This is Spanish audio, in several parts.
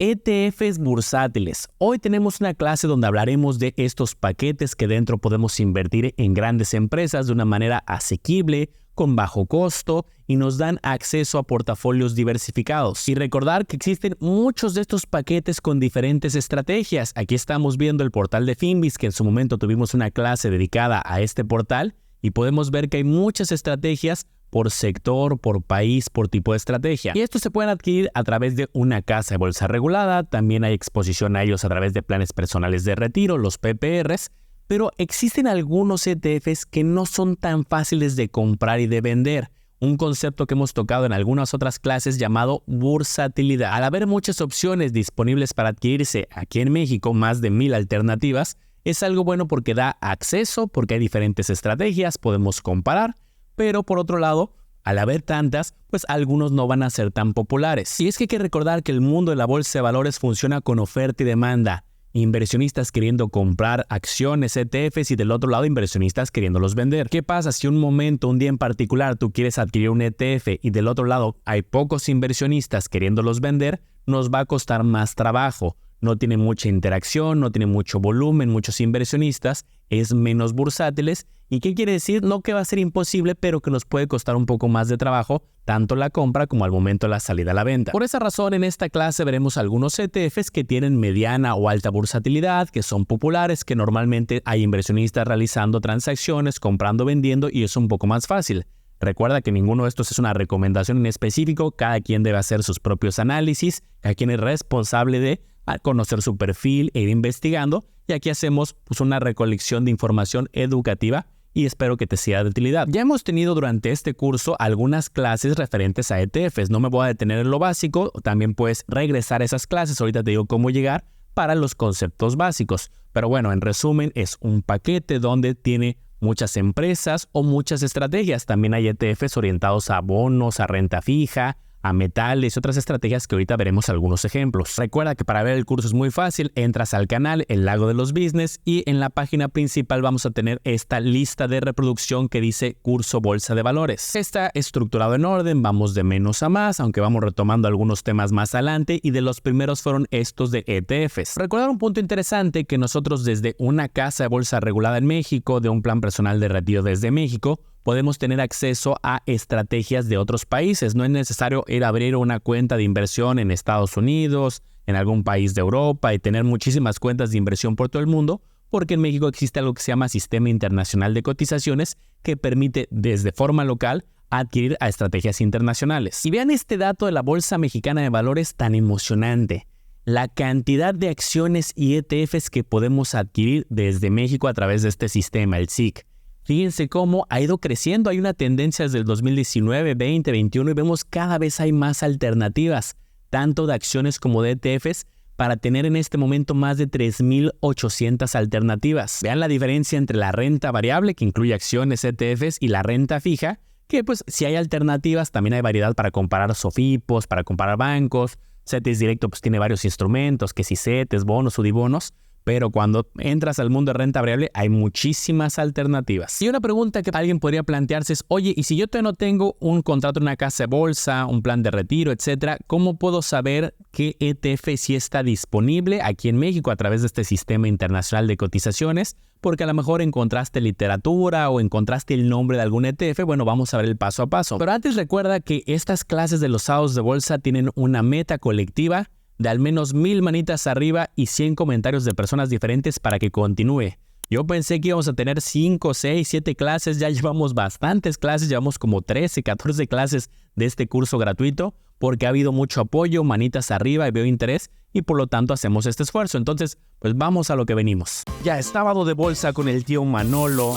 ETFs bursátiles. Hoy tenemos una clase donde hablaremos de estos paquetes que dentro podemos invertir en grandes empresas de una manera asequible, con bajo costo y nos dan acceso a portafolios diversificados. Y recordar que existen muchos de estos paquetes con diferentes estrategias. Aquí estamos viendo el portal de Finviz, que en su momento tuvimos una clase dedicada a este portal y podemos ver que hay muchas estrategias por sector, por país, por tipo de estrategia. Y estos se pueden adquirir a través de una casa de bolsa regulada, también hay exposición a ellos a través de planes personales de retiro, los PPRs, pero existen algunos ETFs que no son tan fáciles de comprar y de vender. Un concepto que hemos tocado en algunas otras clases llamado bursatilidad. Al haber muchas opciones disponibles para adquirirse aquí en México, más de 1000 alternativas, es algo bueno porque da acceso, porque hay diferentes estrategias, podemos comparar, pero por otro lado, al haber tantas, pues algunos no van a ser tan populares. Y es que hay que recordar que el mundo de la bolsa de valores funciona con oferta y demanda. Inversionistas queriendo comprar acciones, ETFs y del otro lado inversionistas queriéndolos vender. ¿Qué pasa si un día en particular tú quieres adquirir un ETF y del otro lado hay pocos inversionistas queriéndolos vender? Nos va a costar más trabajo. No tiene mucha interacción, no tiene mucho volumen, muchos inversionistas, es menos bursátiles. ¿Y qué quiere decir? No que va a ser imposible, pero que nos puede costar un poco más de trabajo, tanto la compra como al momento de la salida a la venta. Por esa razón, en esta clase veremos algunos ETFs que tienen mediana o alta bursatilidad, que son populares, que normalmente hay inversionistas realizando transacciones, comprando, vendiendo y es un poco más fácil. Recuerda que ninguno de estos es una recomendación en específico, cada quien debe hacer sus propios análisis, cada quien es responsable de conocer su perfil e ir investigando, y aquí hacemos una recolección de información educativa y espero que te sea de utilidad. Ya hemos tenido durante este curso algunas clases referentes a ETFs, no me voy a detener en lo básico, también puedes regresar a esas clases, ahorita te digo cómo llegar para los conceptos básicos, pero bueno, en resumen es un paquete donde tiene muchas empresas o muchas estrategias. También hay ETFs orientados a bonos, a renta fija, a metales y otras estrategias que ahorita veremos algunos ejemplos. Recuerda que para ver el curso es muy fácil, entras al canal El Lago de los Business y en la página principal vamos a tener esta lista de reproducción que dice Curso Bolsa de Valores. Está estructurado en orden, vamos de menos a más, aunque vamos retomando algunos temas más adelante y de los primeros fueron estos de ETFs. Recordar un punto interesante que nosotros desde una casa de bolsa regulada en México, de un plan personal de retiro desde México, podemos tener acceso a estrategias de otros países. No es necesario ir a abrir una cuenta de inversión en Estados Unidos, en algún país de Europa y tener muchísimas cuentas de inversión por todo el mundo, porque en México existe algo que se llama Sistema Internacional de Cotizaciones que permite desde forma local adquirir a estrategias internacionales. Y vean este dato de la Bolsa Mexicana de Valores tan emocionante. La cantidad de acciones y ETFs que podemos adquirir desde México a través de este sistema, el SIC. Fíjense cómo ha ido creciendo, hay una tendencia desde el 2019, 20, 21 y vemos cada vez hay más alternativas, tanto de acciones como de ETFs, para tener en este momento más de 3,800 alternativas. Vean la diferencia entre la renta variable, que incluye acciones, ETFs, y la renta fija, que pues si hay alternativas, también hay variedad para comparar SOFIPOS, para comparar bancos. CETES Directo pues tiene varios instrumentos, que si CETES, bonos, UDIBonos. Pero cuando entras al mundo de renta variable hay muchísimas alternativas. Y una pregunta que alguien podría plantearse es, oye, ¿y si yo todavía no tengo un contrato en una casa de bolsa, un plan de retiro, etcétera, cómo puedo saber qué ETF sí está disponible aquí en México a través de este sistema internacional de cotizaciones? Porque a lo mejor encontraste literatura o encontraste el nombre de algún ETF, bueno, vamos a ver el paso a paso. Pero antes recuerda que estas clases de los sábados de bolsa tienen una meta colectiva de al menos 1000 manitas arriba y 100 comentarios de personas diferentes para que continúe. Yo pensé que íbamos a tener 5, 6, 7 clases, ya llevamos bastantes clases, llevamos como 13, 14 clases de este curso gratuito, porque ha habido mucho apoyo, manitas arriba y veo interés, y por lo tanto hacemos este esfuerzo. Entonces, pues vamos a lo que venimos. Ya es sábado de bolsa con el tío Manolo.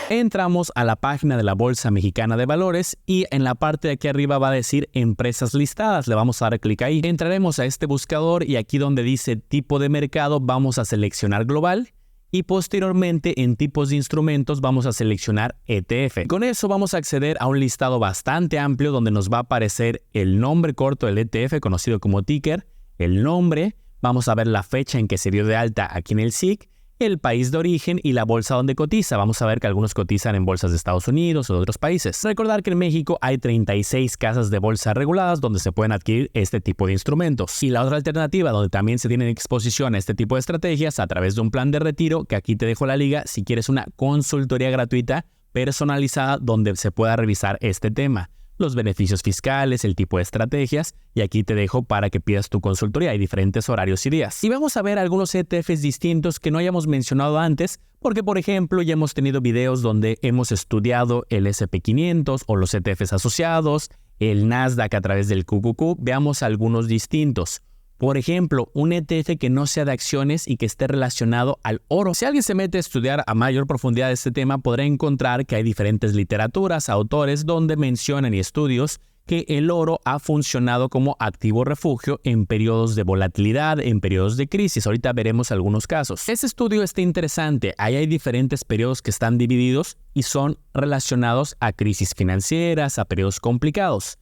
Entramos a la página de la Bolsa Mexicana de Valores y en la parte de aquí arriba va a decir empresas listadas. Le vamos a dar clic ahí. Entraremos a este buscador y aquí donde dice tipo de mercado vamos a seleccionar global y posteriormente en tipos de instrumentos vamos a seleccionar ETF. Con eso vamos a acceder a un listado bastante amplio donde nos va a aparecer el nombre corto del ETF conocido como ticker, el nombre, vamos a ver la fecha en que se dio de alta aquí en el SIC, el país de origen y la bolsa donde cotiza. Vamos a ver que algunos cotizan en bolsas de Estados Unidos o de otros países. Recordar que en México hay 36 casas de bolsa reguladas donde se pueden adquirir este tipo de instrumentos. Y la otra alternativa donde también se tiene exposición a este tipo de estrategias a través de un plan de retiro, que aquí te dejo la liga si quieres una consultoría gratuita personalizada donde se pueda revisar este tema, los beneficios fiscales, el tipo de estrategias, y aquí te dejo para que pidas tu consultoría. Hay diferentes horarios y días. Y vamos a ver algunos ETFs distintos que no hayamos mencionado antes, porque por ejemplo ya hemos tenido videos donde hemos estudiado el S&P 500 o los ETFs asociados, el Nasdaq a través del QQQ. Veamos algunos distintos. Por ejemplo, un ETF que no sea de acciones y que esté relacionado al oro. Si alguien se mete a estudiar a mayor profundidad este tema, podrá encontrar que hay diferentes literaturas, autores, donde mencionan y estudios que el oro ha funcionado como activo refugio en periodos de volatilidad, en periodos de crisis. Ahorita veremos algunos casos. Este estudio está interesante. Ahí hay diferentes periodos que están divididos y son relacionados a crisis financieras, a periodos complicados.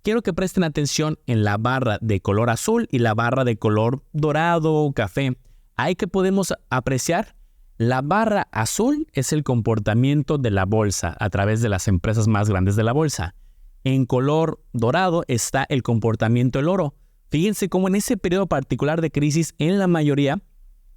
Quiero que presten atención en la barra de color azul y la barra de color dorado o café. Ahí que podemos apreciar, la barra azul es el comportamiento de la bolsa a través de las empresas más grandes de la bolsa. En color dorado está el comportamiento del oro. Fíjense cómo en ese periodo particular de crisis, en la mayoría,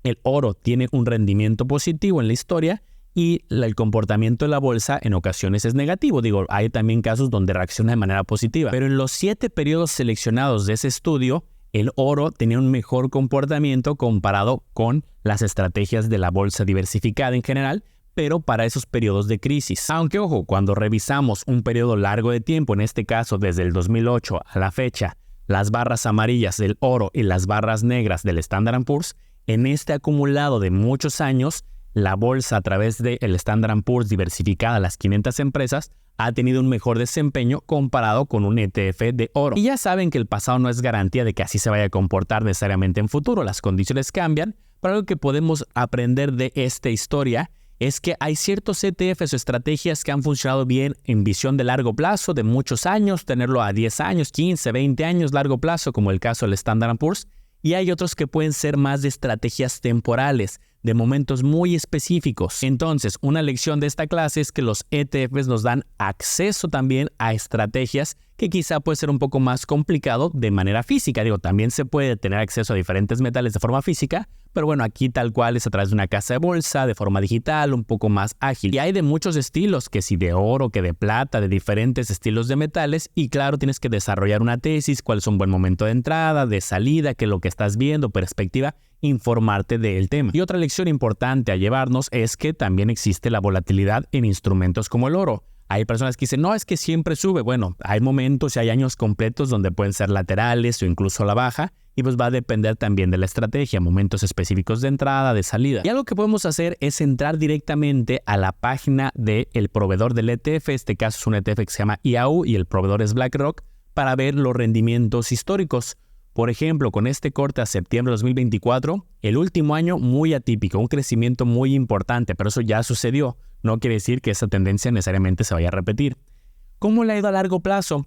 el oro tiene un rendimiento positivo en la historia y el comportamiento de la bolsa en ocasiones es negativo. Hay también casos donde reacciona de manera positiva. Pero en los 7 periodos seleccionados de ese estudio, el oro tenía un mejor comportamiento comparado con las estrategias de la bolsa diversificada en general, pero para esos periodos de crisis. Aunque ojo, cuando revisamos un periodo largo de tiempo, en este caso desde el 2008 a la fecha, las barras amarillas del oro y las barras negras del Standard & Poor's, en este acumulado de muchos años, la bolsa a través del Standard & Poor's diversificada a las 500 empresas ha tenido un mejor desempeño comparado con un ETF de oro. Y ya saben que el pasado no es garantía de que así se vaya a comportar necesariamente en futuro. Las condiciones cambian, pero algo que podemos aprender de esta historia es que hay ciertos ETFs o estrategias que han funcionado bien en visión de largo plazo, de muchos años, tenerlo a 10 años, 15, 20 años largo plazo, como el caso del Standard & Poor's, y hay otros que pueden ser más de estrategias temporales, de momentos muy específicos. Entonces, una lección de esta clase es que los ETFs nos dan acceso también a estrategias que quizá puede ser un poco más complicado de manera física. También se puede tener acceso a diferentes metales de forma física, pero bueno, aquí tal cual es a través de una casa de bolsa, de forma digital, un poco más ágil. Y hay de muchos estilos, que si de oro, que de plata, de diferentes estilos de metales, y claro, tienes que desarrollar una tesis, cuál es un buen momento de entrada, de salida, qué es lo que estás viendo, perspectiva, informarte del tema. Y otra lección importante a llevarnos es que también existe la volatilidad en instrumentos como el oro. Hay personas que dicen, no, es que siempre sube. Bueno, hay momentos y hay años completos donde pueden ser laterales o incluso a la baja, y pues va a depender también de la estrategia, momentos específicos de entrada, de salida. Y algo que podemos hacer es entrar directamente a la página del proveedor del ETF. Este caso es un ETF que se llama IAU y el proveedor es BlackRock, para ver los rendimientos históricos. Por ejemplo, con este corte a septiembre de 2024, el último año muy atípico, un crecimiento muy importante, pero eso ya sucedió. No quiere decir que esa tendencia necesariamente se vaya a repetir. ¿Cómo le ha ido a largo plazo?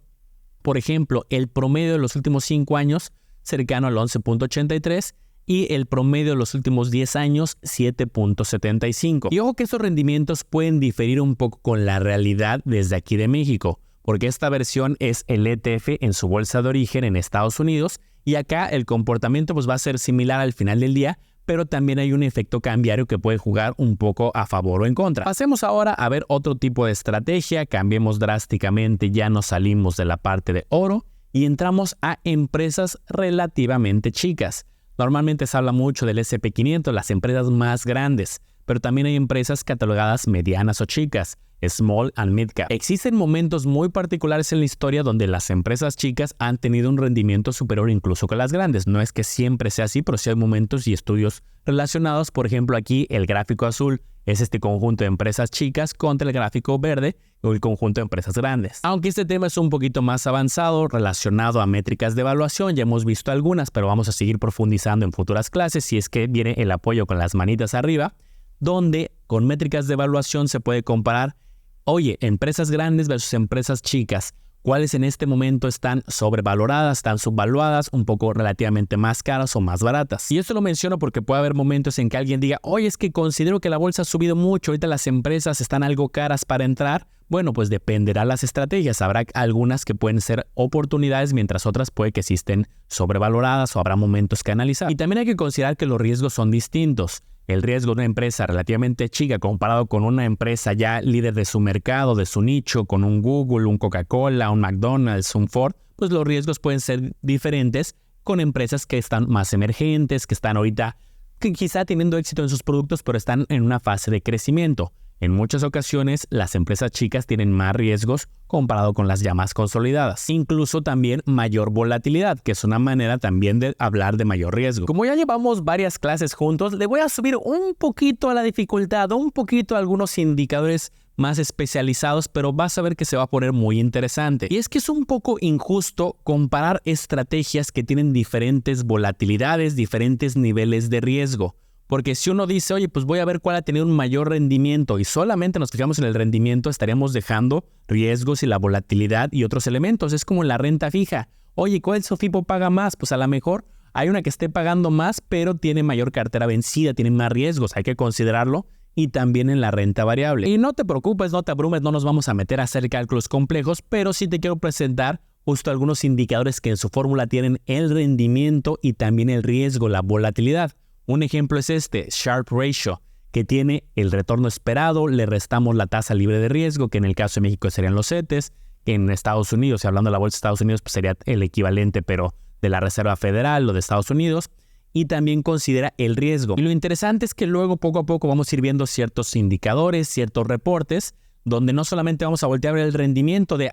Por ejemplo, el promedio de los últimos 5 años cercano al 11.83 y el promedio de los últimos 10 años 7.75. Y ojo que estos rendimientos pueden diferir un poco con la realidad desde aquí de México, porque esta versión es el ETF en su bolsa de origen en Estados Unidos y acá el comportamiento pues va a ser similar al final del día, pero también hay un efecto cambiario que puede jugar un poco a favor o en contra. Pasemos ahora a ver otro tipo de estrategia, cambiemos drásticamente, ya nos salimos de la parte de oro y entramos a empresas relativamente chicas. Normalmente se habla mucho del S&P 500, las empresas más grandes, pero también hay empresas catalogadas medianas o chicas, small and mid cap. Existen momentos muy particulares en la historia donde las empresas chicas han tenido un rendimiento superior incluso que las grandes. No es que siempre sea así, pero sí hay momentos y estudios relacionados. Por ejemplo, aquí el gráfico azul es este conjunto de empresas chicas contra el gráfico verde o el conjunto de empresas grandes. Aunque este tema es un poquito más avanzado relacionado a métricas de evaluación, ya hemos visto algunas, pero vamos a seguir profundizando en futuras clases si es que viene el apoyo con las manitas arriba, donde con métricas de evaluación se puede comparar, oye, empresas grandes versus empresas chicas. cuáles en este momento están sobrevaloradas, están subvaluadas, un poco relativamente más caras o más baratas. Y esto lo menciono porque puede haber momentos en que alguien diga, oye, es que considero que la bolsa ha subido mucho, ahorita las empresas están algo caras para entrar. Bueno, pues dependerá las estrategias. Habrá algunas que pueden ser oportunidades, mientras otras puede que sí estén sobrevaloradas o habrá momentos que analizar. Y también hay que considerar que los riesgos son distintos. El riesgo de una empresa relativamente chica comparado con una empresa ya líder de su mercado, de su nicho, con un Google, un Coca-Cola, un McDonald's, un Ford, pues los riesgos pueden ser diferentes con empresas que están más emergentes, que están ahorita que quizá teniendo éxito en sus productos, pero están en una fase de crecimiento. En muchas ocasiones, las empresas chicas tienen más riesgos comparado con las ya más consolidadas. Incluso también mayor volatilidad, que es una manera también de hablar de mayor riesgo. Como ya llevamos varias clases juntos, le voy a subir un poquito a la dificultad, un poquito a algunos indicadores más especializados, pero vas a ver que se va a poner muy interesante. Y es que es un poco injusto comparar estrategias que tienen diferentes volatilidades, diferentes niveles de riesgo. Porque si uno dice, oye, pues voy a ver cuál ha tenido un mayor rendimiento y solamente nos fijamos en el rendimiento, estaríamos dejando riesgos y la volatilidad y otros elementos. Es como la renta fija. Oye, ¿cuál SOFIPO paga más? Pues a lo mejor hay una que esté pagando más, pero tiene mayor cartera vencida, tiene más riesgos. Hay que considerarlo. Y también en la renta variable. Y no te preocupes, no te abrumes, no nos vamos a meter a hacer cálculos complejos, pero sí te quiero presentar justo algunos indicadores que en su fórmula tienen el rendimiento y también el riesgo, la volatilidad. Un ejemplo es este, Sharpe Ratio, que tiene el retorno esperado, le restamos la tasa libre de riesgo, que en el caso de México serían los CETES, que en Estados Unidos, y hablando de la bolsa de Estados Unidos, pues sería el equivalente, pero de la Reserva Federal o de Estados Unidos, y también considera el riesgo. Y lo interesante es que luego poco a poco vamos a ir viendo ciertos indicadores, ciertos reportes, donde no solamente vamos a voltear a ver el rendimiento de,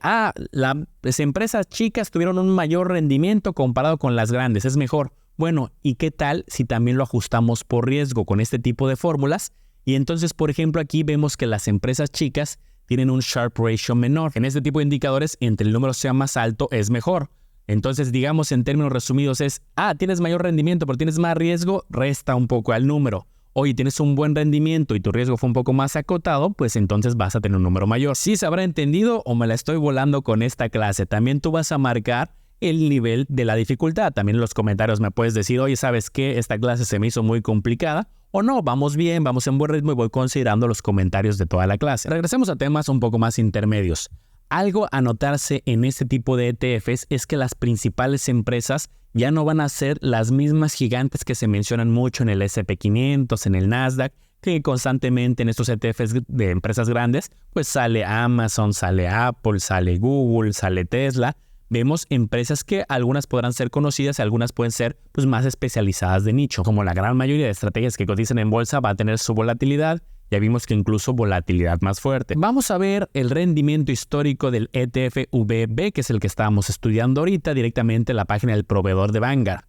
las empresas chicas tuvieron un mayor rendimiento comparado con las grandes, es mejor. Bueno, ¿y qué tal si también lo ajustamos por riesgo con este tipo de fórmulas? Y entonces, por ejemplo, aquí vemos que las empresas chicas tienen un Sharpe Ratio menor. En este tipo de indicadores, entre el número sea más alto, es mejor. Entonces, digamos en términos resumidos es, tienes mayor rendimiento, pero tienes más riesgo, resta un poco al número. Oye, tienes un buen rendimiento y tu riesgo fue un poco más acotado, pues entonces vas a tener un número mayor. ¿Sí se habrá entendido o me la estoy volando con esta clase? También tú vas a marcar el nivel de la dificultad. También en los comentarios me puedes decir, oye, ¿sabes qué? Esta clase se me hizo muy complicada. O no, vamos bien, vamos en buen ritmo y voy considerando los comentarios de toda la clase. Regresemos a temas un poco más intermedios. Algo a notarse en este tipo de ETFs es que las principales empresas ya no van a ser las mismas gigantes que se mencionan mucho en el S&P 500, en el Nasdaq, que constantemente en estos ETFs de empresas grandes, pues sale Amazon, sale Apple, sale Google, sale Tesla. Vemos empresas que algunas podrán ser conocidas y algunas pueden ser pues, más especializadas de nicho. Como la gran mayoría de estrategias que cotizan en bolsa va a tener su volatilidad, ya vimos que incluso volatilidad más fuerte. Vamos a ver el rendimiento histórico del ETF VB, que es el que estábamos estudiando ahorita, directamente en la página del proveedor de Vanguard.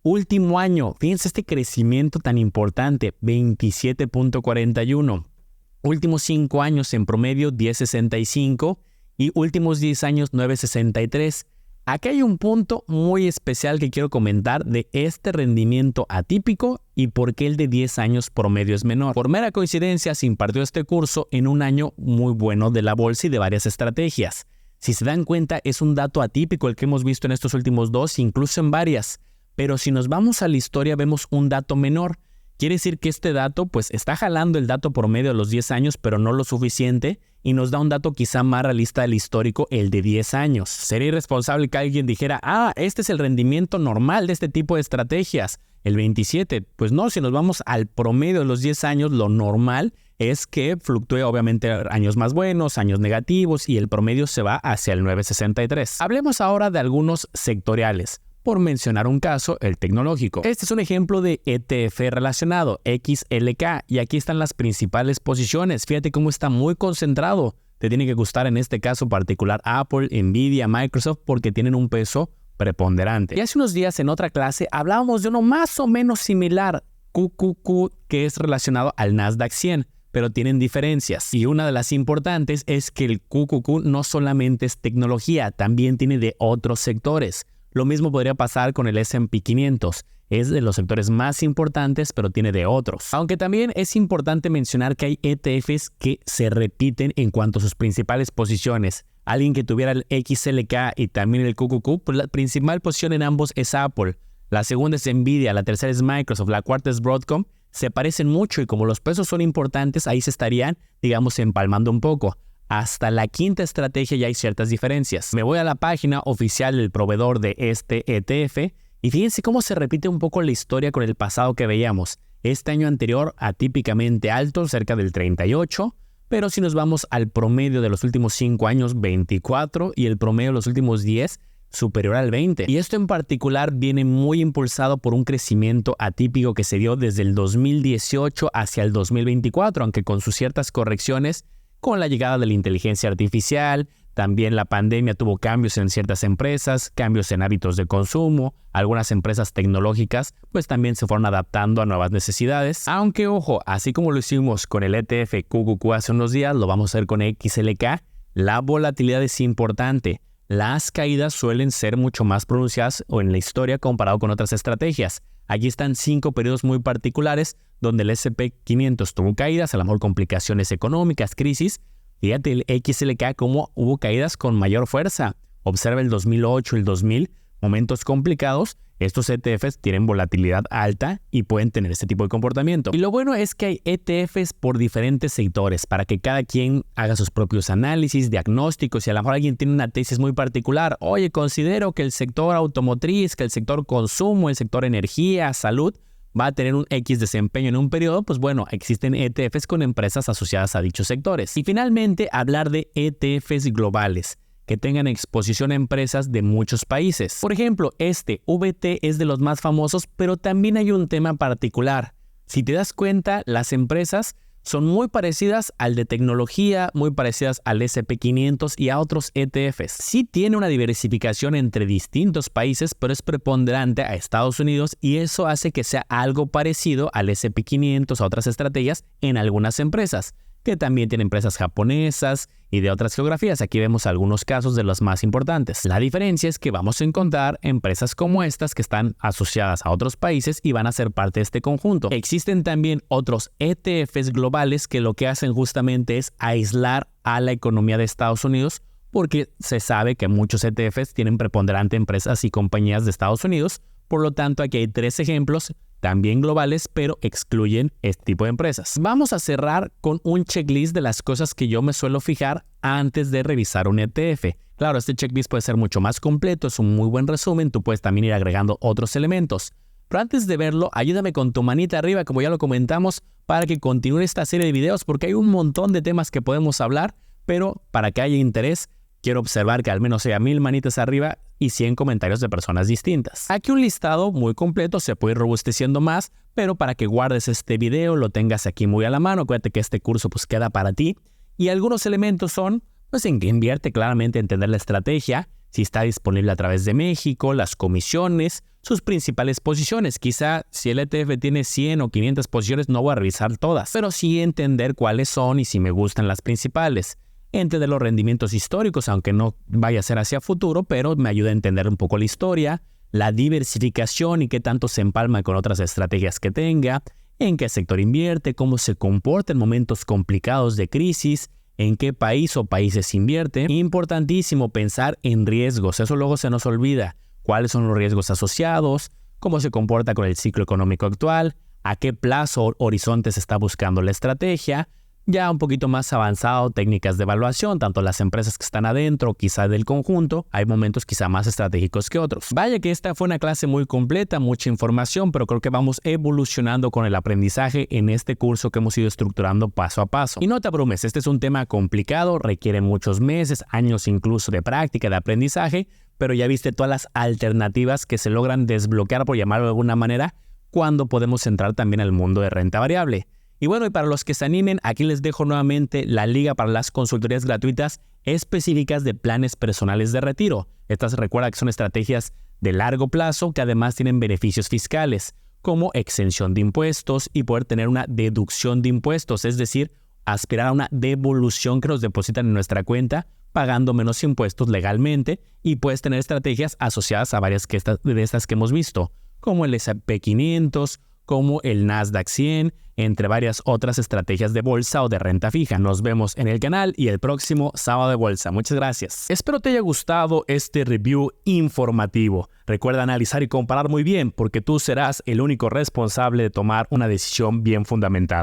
Último año, fíjense este crecimiento tan importante, 27.41. Últimos 5 años en promedio, 10.65. Y últimos 10 años, 9.63. Aquí hay un punto muy especial que quiero comentar de este rendimiento atípico y por qué el de 10 años promedio es menor. Por mera coincidencia, se impartió este curso en un año muy bueno de la bolsa y de varias estrategias. Si se dan cuenta, es un dato atípico el que hemos visto en estos últimos 2, incluso en varias. Pero si nos vamos a la historia, vemos un dato menor. Quiere decir que este dato pues está jalando el dato promedio de los 10 años, pero no lo suficiente, y nos da un dato quizá más realista del histórico, el de 10 años. Sería irresponsable que alguien dijera, este es el rendimiento normal de este tipo de estrategias, el 27. Pues no, si nos vamos al promedio de los 10 años, lo normal es que fluctúe obviamente años más buenos, años negativos, y el promedio se va hacia el 9.63. Hablemos ahora de algunos sectoriales. Por mencionar un caso, el tecnológico. Este es un ejemplo de ETF relacionado, XLK, y aquí están las principales posiciones. Fíjate cómo está muy concentrado. Te tiene que gustar en este caso particular Apple, Nvidia, Microsoft, porque tienen un peso preponderante. Y hace unos días en otra clase hablábamos de uno más o menos similar, QQQ, que es relacionado al Nasdaq 100. Pero tienen diferencias. Y una de las importantes es que el QQQ no solamente es tecnología, también tiene de otros sectores. Lo mismo podría pasar con el S&P 500. Es de los sectores más importantes, pero tiene de otros. Aunque también es importante mencionar que hay ETFs que se repiten en cuanto a sus principales posiciones. Alguien que tuviera el XLK y también el QQQ, pues la principal posición en ambos es Apple. La segunda es Nvidia, la tercera es Microsoft, la cuarta es Broadcom. Se parecen mucho y como los pesos son importantes, ahí se estarían, digamos, empalmando un poco. Hasta la quinta estrategia ya hay ciertas diferencias. Me voy a la página oficial del proveedor de este ETF y fíjense cómo se repite un poco la historia con el pasado que veíamos. Este año anterior atípicamente alto, cerca del 38, pero si nos vamos al promedio de los últimos 5 años, 24, y el promedio de los últimos 10, superior al 20. Y esto en particular viene muy impulsado por un crecimiento atípico que se dio desde el 2018 hacia el 2024, aunque con sus ciertas correcciones, con la llegada de la inteligencia artificial, también la pandemia tuvo cambios en ciertas empresas, cambios en hábitos de consumo, algunas empresas tecnológicas pues también se fueron adaptando a nuevas necesidades. Aunque ojo, así como lo hicimos con el ETF QQQ hace unos días, lo vamos a hacer con XLK, la volatilidad es importante. Las caídas suelen ser mucho más pronunciadas en la historia comparado con otras estrategias. Aquí están 5 periodos muy particulares donde el S&P 500 tuvo caídas, a lo mejor complicaciones económicas, crisis. Fíjate el XLK cómo hubo caídas con mayor fuerza. Observa el 2008, el 2000, momentos complicados. Estos ETFs tienen volatilidad alta y pueden tener este tipo de comportamiento. Y lo bueno es que hay ETFs por diferentes sectores para que cada quien haga sus propios análisis, diagnósticos y a lo mejor alguien tiene una tesis muy particular. Oye, considero que el sector automotriz, que el sector consumo, el sector energía, salud, va a tener un X desempeño en un periodo. Pues bueno, existen ETFs con empresas asociadas a dichos sectores. Y finalmente, hablar de ETFs globales que tengan exposición a empresas de muchos países. Por ejemplo, este VT es de los más famosos, pero también hay un tema particular. Si te das cuenta, las empresas son muy parecidas al de tecnología, muy parecidas al S&P 500 y a otros ETFs. Sí tiene una diversificación entre distintos países, pero es preponderante a Estados Unidos y eso hace que sea algo parecido al S&P 500, a otras estrategias en algunas empresas, que también tiene empresas japonesas y de otras geografías. Aquí vemos algunos casos de los más importantes. La diferencia es que vamos a encontrar empresas como estas que están asociadas a otros países y van a ser parte de este conjunto. Existen también otros ETFs globales que lo que hacen justamente es aislar a la economía de Estados Unidos, porque se sabe que muchos ETFs tienen preponderante empresas y compañías de Estados Unidos. Por lo tanto, aquí hay 3 ejemplos también globales, pero excluyen este tipo de empresas. Vamos a cerrar con un checklist de las cosas que yo me suelo fijar antes de revisar un ETF. Claro, este checklist puede ser mucho más completo, es un muy buen resumen, tú puedes también ir agregando otros elementos. Pero antes de verlo, ayúdame con tu manita arriba, como ya lo comentamos, para que continúe esta serie de videos, porque hay un montón de temas que podemos hablar, pero para que haya interés, quiero observar que al menos haya 1000 manitas arriba y 100 comentarios de personas distintas. Aquí un listado muy completo, se puede ir robusteciendo más, pero para que guardes este video, lo tengas aquí muy a la mano, acuérdate que este curso pues queda para ti. Y algunos elementos son, pues en que invierte claramente entender la estrategia, si está disponible a través de México, las comisiones, sus principales posiciones. Quizá si el ETF tiene 100 o 500 posiciones no voy a revisar todas, pero sí entender cuáles son y si me gustan las principales. Entender los rendimientos históricos, aunque no vaya a ser hacia futuro, pero me ayuda a entender un poco la historia, la diversificación y qué tanto se empalma con otras estrategias que tenga, en qué sector invierte, cómo se comporta en momentos complicados de crisis, en qué país o países invierte. Importantísimo pensar en riesgos, eso luego se nos olvida. ¿Cuáles son los riesgos asociados? ¿Cómo se comporta con el ciclo económico actual? ¿A qué plazo o horizonte se está buscando la estrategia? Ya un poquito más avanzado, técnicas de evaluación, tanto las empresas que están adentro, quizá del conjunto, hay momentos quizá más estratégicos que otros. Vaya que esta fue una clase muy completa, mucha información, pero creo que vamos evolucionando con el aprendizaje en este curso que hemos ido estructurando paso a paso. Y no te abrumes, este es un tema complicado, requiere muchos meses, años incluso de práctica, de aprendizaje, pero ya viste todas las alternativas que se logran desbloquear, por llamarlo de alguna manera, cuando podemos entrar también al mundo de renta variable. Y bueno, y para los que se animen, aquí les dejo nuevamente la liga para las consultorías gratuitas específicas de planes personales de retiro. Estas recuerda que son estrategias de largo plazo que además tienen beneficios fiscales, como exención de impuestos y poder tener una deducción de impuestos, es decir, aspirar a una devolución que nos depositan en nuestra cuenta pagando menos impuestos legalmente, y puedes tener estrategias asociadas a varias de estas que hemos visto, como el S&P 500, como el Nasdaq 100, entre varias otras estrategias de bolsa o de renta fija. Nos vemos en el canal y el próximo sábado de bolsa. Muchas gracias. Espero te haya gustado este review informativo. Recuerda analizar y comparar muy bien porque tú serás el único responsable de tomar una decisión bien fundamentada.